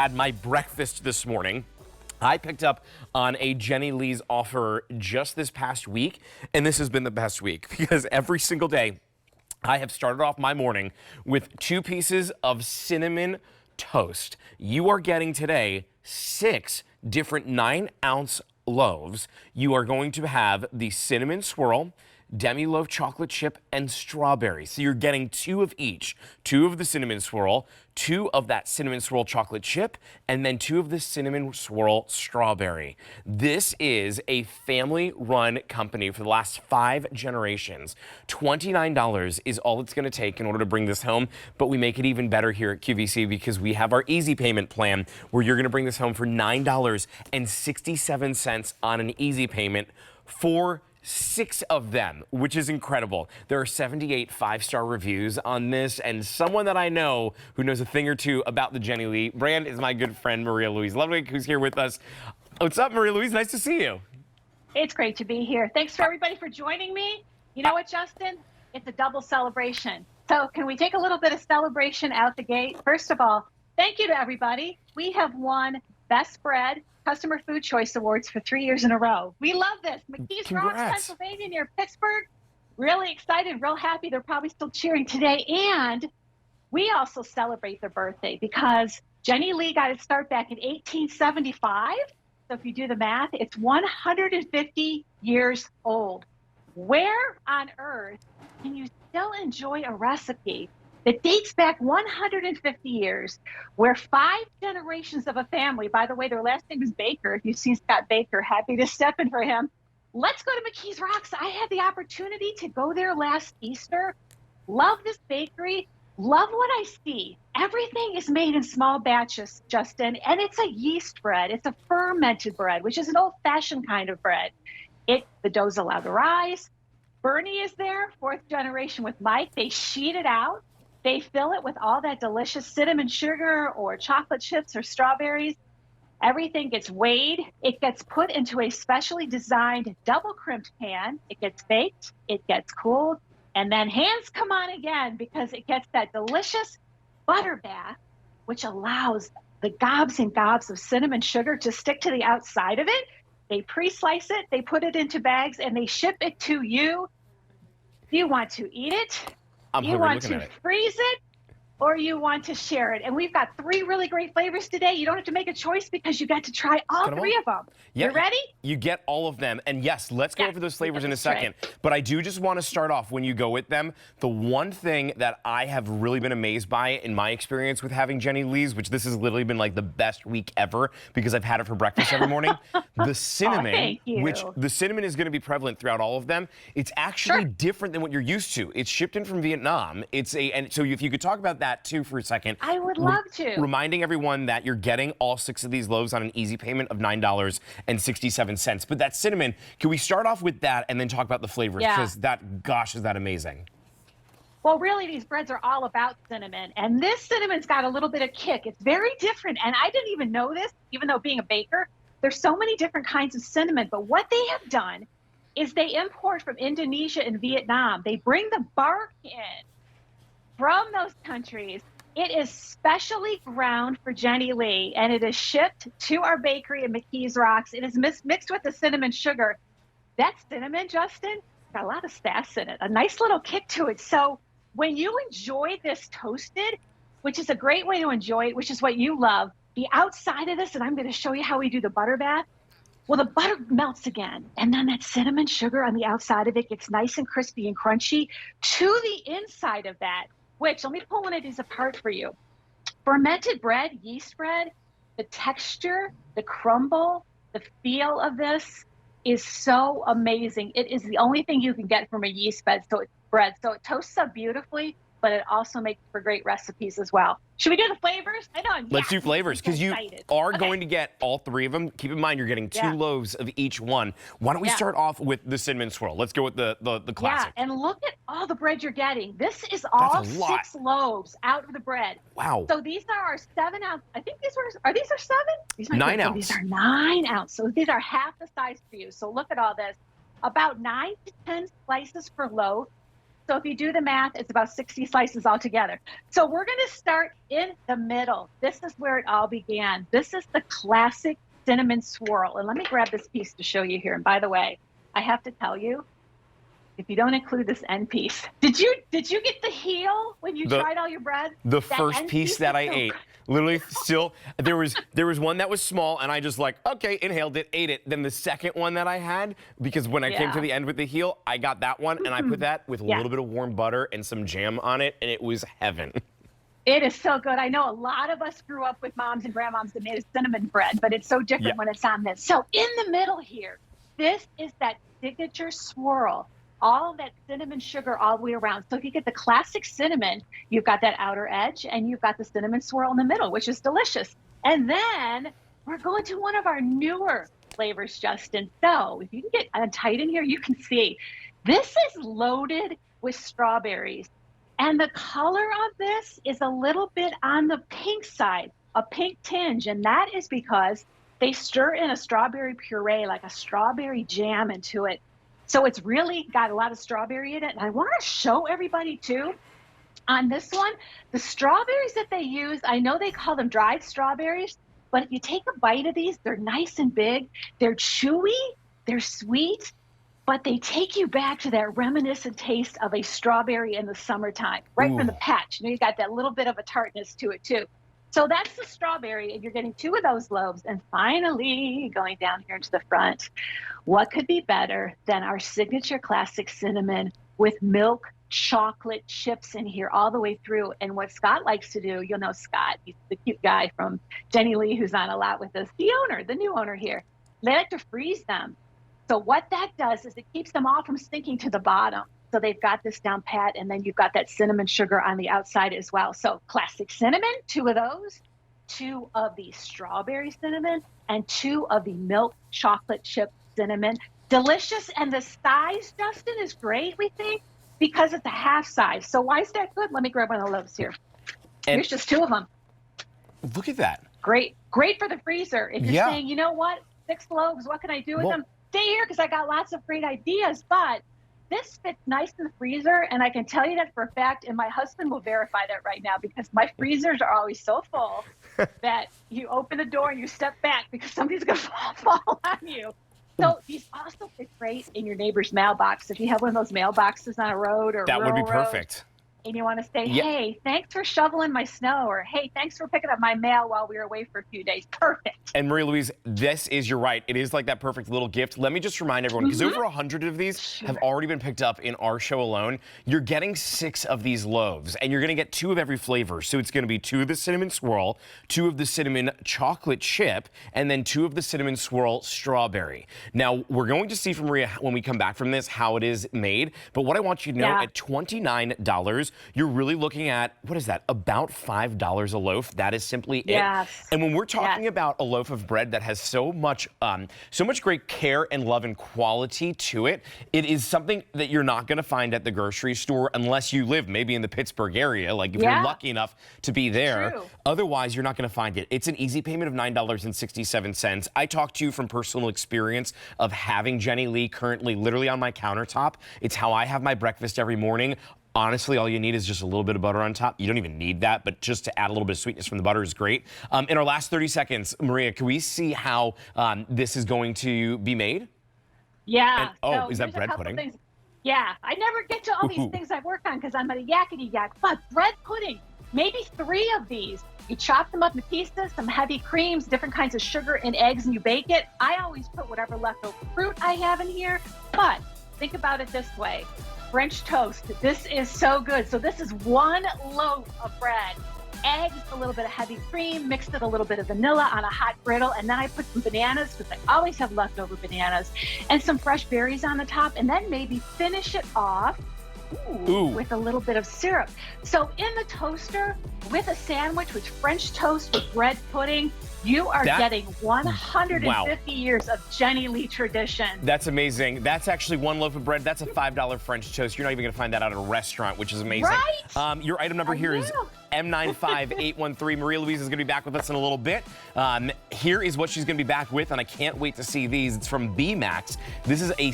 Had my breakfast this morning. I picked up on a Jenny Lee's offer just this past week, and this has been the best week because every single day I have started off my morning with 2 pieces of cinnamon toast. You are getting today 6 different 9-ounce loaves. You are going to have the cinnamon swirl, Demi Loaf chocolate chip, and strawberry. So you're getting 2 of each. 2 of the cinnamon swirl, 2 of that cinnamon swirl chocolate chip, and then 2 of the cinnamon swirl strawberry. This is a family-run company for the last 5 generations. $29 is all it's gonna take in order to bring this home, but we make it even better here at QVC because we have our easy payment plan where you're gonna bring this home for $9.67 on an easy payment for 6 of them, which is incredible. There are 78 5-star reviews on this, and someone that I know who knows a thing or two about the Jenny Lee brand is my good friend Maria Louise Ludwig, who's here with us. What's up, Maria Louise? Nice to see you. It's great to be here. Thanks for everybody for joining me. You know what, Justin? It's a double celebration. So can we take a little bit of celebration out the gate? First of all, thank you to everybody. We have won Best Bread Customer Food Choice Awards for 3 years in a row. We love this. McKees Rocks, Pennsylvania, near Pittsburgh. Really excited, real happy. They're probably still cheering today. And we also celebrate their birthday because Jenny Lee got its start back in 1875. So if you do the math, it's 150 years old. Where on earth can you still enjoy a recipe that dates back 150 years, where 5 generations of a family, by the way, their last name is Baker. If you've seen Scott Baker, happy to step in for him. Let's go to McKees Rocks. I had the opportunity to go there last Easter. Love this bakery. Love what I see. Everything is made in small batches, Justin, and it's a yeast bread. It's a fermented bread, which is an old-fashioned kind of bread. The dough's allowed to rise. Bernie is there, 4th generation with Mike. They sheet it out. They fill it with all that delicious cinnamon sugar or chocolate chips or strawberries. Everything gets weighed. It gets put into a specially designed double crimped pan. It gets baked, it gets cooled, and then hands come on again because it gets that delicious butter bath, which allows the gobs and gobs of cinnamon sugar to stick to the outside of it. They pre-slice it, they put it into bags, and they ship it to you. You want to eat it? You want to freeze it, or you want to share it. And we've got 3 really great flavors today. You don't have to make a choice because you got to try all 3 of them. Yeah, you ready? You get all of them. And yes, let's go over those flavors in a second. But I do just want to start off when you go with them. The one thing that I have really been amazed by in my experience with having Jenny Lee's, which this has literally been like the best week ever because I've had it for breakfast every morning, the cinnamon, which the cinnamon is going to be prevalent throughout all of them. It's actually different than what you're used to. It's shipped in from Vietnam. And so if you could talk about that too for a second. I would love to. Reminding everyone that you're getting all 6 of these loaves on an easy payment of $9.67. But that cinnamon, can we start off with that and then talk about the flavors? Because that, gosh, is that amazing. Well, really, these breads are all about cinnamon. And this cinnamon's got a little bit of kick. It's very different. And I didn't even know this, even though being a baker, there's so many different kinds of cinnamon. But what they have done is they import from Indonesia and Vietnam. They bring the bark in from those countries. It is specially ground for Jenny Lee, and it is shipped to our bakery in McKees Rocks. It is mixed with the cinnamon sugar. That cinnamon, Justin, got a lot of sass in it, a nice little kick to it. So when you enjoy this toasted, which is a great way to enjoy it, which is what you love, the outside of this, and I'm going to show you how we do the butter bath. Well, the butter melts again, and then that cinnamon sugar on the outside of it gets nice and crispy and crunchy to the inside of that. Which, let me pull one of these apart for you. Fermented bread, yeast bread, the texture, the crumble, the feel of this is so amazing. It is the only thing you can get from a yeast bread. So it toasts up beautifully, but it also makes for great recipes as well. Should we do the flavors? I know. Let's do flavors because you are going to get all 3 of them. Keep in mind, you're getting 2 loaves of each one. Why don't we start off with the cinnamon swirl? Let's go with the classic. Yeah, and look at all the bread you're getting. This is all 6 loaves out of the bread. Wow. So these are our 7-ounce. I think these are these 7? These 9 ounce. These are 9 ounce. So these are half the size for you. So look at all this. About 9 to 10 slices per loaf. So if you do the math, it's about 60 slices altogether. So we're going to start in the middle. This is where it all began. This is the classic cinnamon swirl. And let me grab this piece to show you here. And by the way, I have to tell you, if you don't include this end piece, did you get the heel when you tried all your bread? The first piece that I ate. Literally, still, there was one that was small, and I just like, okay, inhaled it, ate it. Then the second one that I had, because when I came to the end with the heel, I got that one, and I put that with a little bit of warm butter and some jam on it, and it was heaven. It is so good. I know a lot of us grew up with moms and grandmoms that made a cinnamon bread, but it's so different when it's on this. So in the middle here, this is that signature swirl. All that cinnamon sugar all the way around. So if you get the classic cinnamon, you've got that outer edge and you've got the cinnamon swirl in the middle, which is delicious. And then we're going to one of our newer flavors, Justin. So if you can get tight in here, you can see this is loaded with strawberries. And the color of this is a little bit on the pink side, a pink tinge. And that is because they stir in a strawberry puree, like a strawberry jam into it. So it's really got a lot of strawberry in it. And I want to show everybody too, on this one, the strawberries that they use, I know they call them dried strawberries, but if you take a bite of these, they're nice and big, they're chewy, they're sweet, but they take you back to that reminiscent taste of a strawberry in the summertime, right from the patch. You know, you got that little bit of a tartness to it too. So that's the strawberry, and you're getting 2 of those loaves. And finally, going down here to the front, what could be better than our signature classic cinnamon with milk chocolate chips in here all the way through? And what Scott likes to do, you'll know Scott, he's the cute guy from Jenny Lee who's on a lot with us, the owner, the new owner here. They like to freeze them. So what that does is it keeps them all from sinking to the bottom. So they've got this down pat, and then you've got that cinnamon sugar on the outside as well. So classic cinnamon, 2 of those, 2 of the strawberry cinnamon, and 2 of the milk chocolate chip cinnamon. Delicious, and the size, Justin, is great, we think, because it's a half size. So why is that good? Let me grab one of the loaves here. And here's just 2 of them. Look at that. Great for the freezer. If you're saying, you know what, 6 loaves, what can I do with them? Stay here because I got lots of great ideas, but this fits nice in the freezer, and I can tell you that for a fact, and my husband will verify that right now, because my freezers are always so full that you open the door and you step back because somebody's going to fall on you. So these also fit great in your neighbor's mailbox. If you have one of those mailboxes on a road or that would be road, perfect. And you want to say, hey, thanks for shoveling my snow, or hey, thanks for picking up my mail while we were away for a few days. Perfect. And Maria Louise, you're right. It is like that perfect little gift. Let me just remind everyone, because over 100 of these have already been picked up in our show alone. You're getting 6 of these loaves, and you're going to get 2 of every flavor. So it's going to be 2 of the cinnamon swirl, 2 of the cinnamon chocolate chip, and then 2 of the cinnamon swirl strawberry. Now, we're going to see from Maria when we come back from this how it is made. But what I want you to know, at $29, you're really looking at, what is that, about $5 a loaf. That is simply it. And when we're talking about a loaf of bread that has so much great care and love and quality to it, it is something that you're not going to find at the grocery store unless you live maybe in the Pittsburgh area, like if you're lucky enough to be there. Otherwise, you're not going to find it. It's an easy payment of $9.67. I talk to you from personal experience of having Jenny Lee currently literally on my countertop. It's how I have my breakfast every morning. Honestly, all you need is just a little bit of butter on top. You don't even need that, but just to add a little bit of sweetness from the butter is great. In our last 30 seconds, Maria, can we see how this is going to be made? Yeah. And, is that bread pudding? Things. Yeah, I never get to all these things I work on because I'm a yakety yak, but bread pudding, maybe 3 of these. You chop them up in pieces, some heavy creams, different kinds of sugar and eggs, and you bake it. I always put whatever leftover fruit I have in here, but think about it this way. French toast. This is so good. So this is 1 loaf of bread, eggs, a little bit of heavy cream, mixed with a little bit of vanilla on a hot griddle, and then I put some bananas, because I always have leftover bananas, and some fresh berries on the top, and then maybe finish it off with a little bit of syrup. So in the toaster with a sandwich with French toast with bread pudding, you are getting 150 years of Jenny Lee tradition. That's amazing. That's actually 1 loaf of bread. That's a $5 French toast. You're not even going to find that at a restaurant, which is amazing. Right? Your item number here is M95813. Maria Louise is going to be back with us in a little bit. Here is what she's going to be back with, and I can't wait to see these. It's from B Max. This is a